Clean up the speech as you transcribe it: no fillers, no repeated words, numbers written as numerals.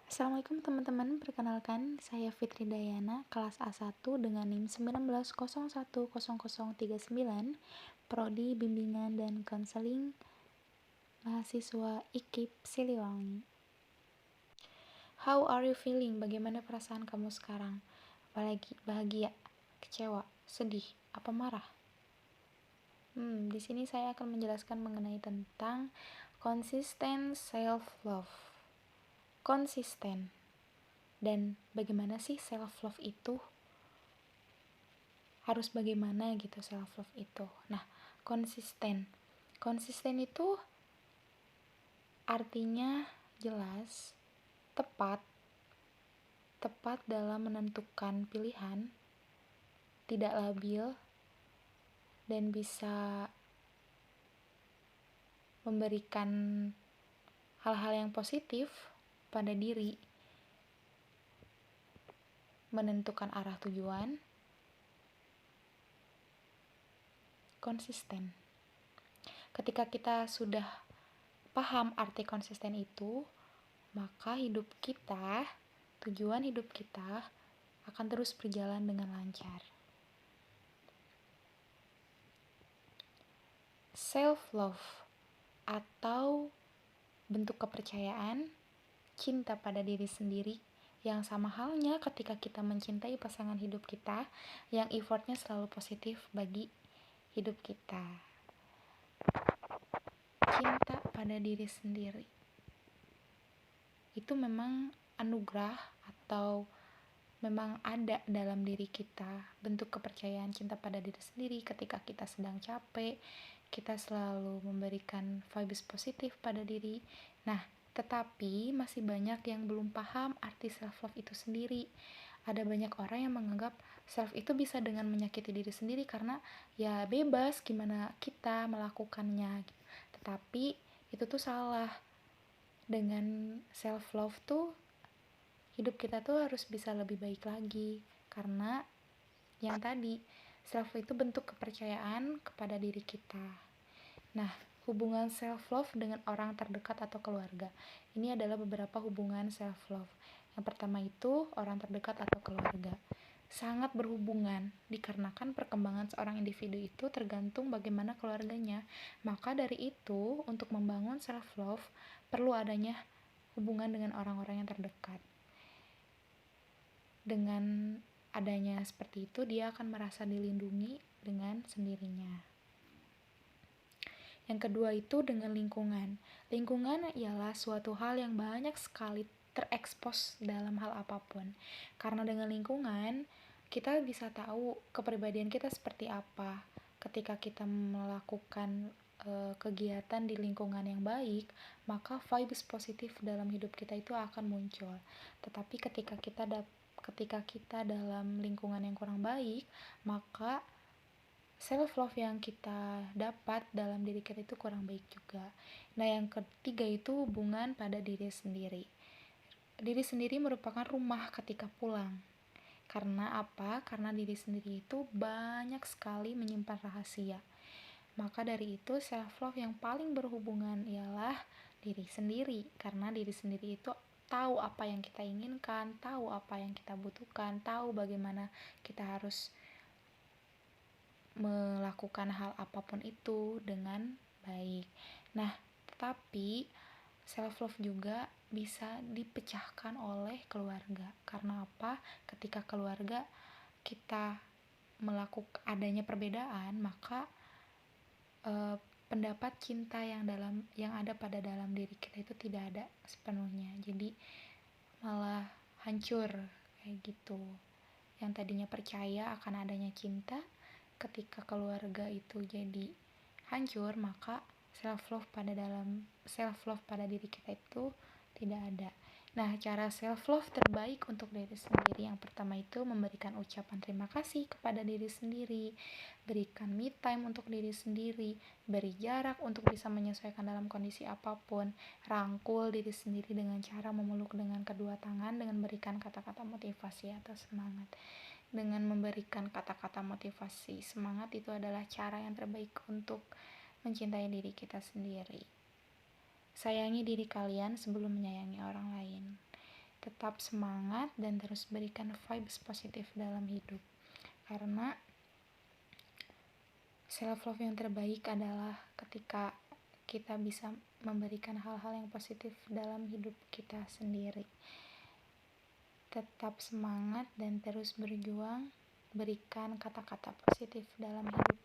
Assalamualaikum teman-teman, perkenalkan saya Fitri Dayana, kelas A1 dengan NIM 19010039, Prodi Bimbingan dan Konseling Mahasiswa IKIP Siliwangi. How are you feeling? Bagaimana perasaan kamu sekarang? Apalagi bahagia, kecewa, sedih, apa marah? Di sini saya akan menjelaskan mengenai tentang consistent self-love. Konsisten. Dan bagaimana sih self-love itu? Harus bagaimana gitu self-love itu? Nah, konsisten. Konsisten itu artinya jelas, tepat dalam menentukan pilihan, tidak labil, dan bisa memberikan hal-hal yang positif pada diri, menentukan arah tujuan, konsisten. Ketika kita sudah paham arti konsisten itu, maka tujuan hidup kita akan terus berjalan dengan lancar. Self-love atau bentuk kepercayaan, cinta pada diri sendiri yang sama halnya ketika kita mencintai pasangan hidup kita, yang effortnya selalu positif bagi hidup kita. Cinta pada diri sendiri itu memang anugerah atau memang ada dalam diri kita. Bentuk kepercayaan cinta pada diri sendiri ketika kita sedang capek, kita selalu memberikan vibes positif pada diri. Nah, tetapi masih banyak yang belum paham arti self-love itu sendiri. Ada banyak orang yang menganggap self itu bisa dengan menyakiti diri sendiri karena ya bebas gimana kita melakukannya. Tetapi itu tuh salah. Dengan self-love tuh hidup kita tuh harus bisa lebih baik lagi, karena yang tadi, self itu bentuk kepercayaan kepada diri kita. Nah, hubungan self-love dengan orang terdekat atau keluarga. Ini adalah beberapa hubungan self-love. Yang pertama itu orang terdekat atau keluarga. Sangat berhubungan, dikarenakan perkembangan seorang individu itu tergantung bagaimana keluarganya. Maka dari itu, untuk membangun self-love, perlu adanya hubungan dengan orang-orang yang terdekat. Dengan adanya seperti itu, dia akan merasa dilindungi dengan sendirinya. Yang kedua itu dengan lingkungan. Lingkungan ialah suatu hal yang banyak sekali terekspos dalam hal apapun. Karena dengan lingkungan, kita bisa tahu kepribadian kita seperti apa. Ketika kita melakukan kegiatan di lingkungan yang baik, maka vibes positif dalam hidup kita itu akan muncul. Tetapi ketika kita dalam lingkungan yang kurang baik, maka self-love yang kita dapat dalam diri kita itu kurang baik juga. Nah, yang ketiga itu hubungan pada diri sendiri. Diri sendiri merupakan rumah ketika pulang. Karena apa? Karena diri sendiri itu banyak sekali menyimpan rahasia. Maka dari itu self-love yang paling berhubungan ialah diri sendiri. Karena diri sendiri itu tahu apa yang kita inginkan, tahu apa yang kita butuhkan, tahu bagaimana kita harus melakukan hal apapun itu dengan baik. Nah, tetapi self-love juga bisa dipecahkan oleh keluarga. Karena apa? Ketika keluarga kita melakukan adanya perbedaan, maka pendapat cinta yang ada pada dalam diri kita itu tidak ada sepenuhnya. Jadi malah hancur kayak gitu. Yang tadinya percaya akan adanya cinta, ketika keluarga itu jadi hancur, maka self-love pada diri kita itu tidak ada. Nah, cara self-love terbaik untuk diri sendiri, yang pertama itu memberikan ucapan terima kasih kepada diri sendiri, berikan me time untuk diri sendiri, beri jarak untuk bisa menyesuaikan dalam kondisi apapun, rangkul diri sendiri dengan cara memeluk dengan kedua tangan, dengan berikan kata-kata motivasi atau semangat. Dengan memberikan kata-kata motivasi semangat itu adalah cara yang terbaik untuk mencintai diri kita sendiri. Sayangi diri kalian sebelum menyayangi orang lain. Tetap semangat dan terus berikan vibes positif dalam hidup. Karena self love yang terbaik adalah ketika kita bisa memberikan hal-hal yang positif dalam hidup kita sendiri. Tetap semangat dan terus berjuang, berikan kata-kata positif dalam hidup.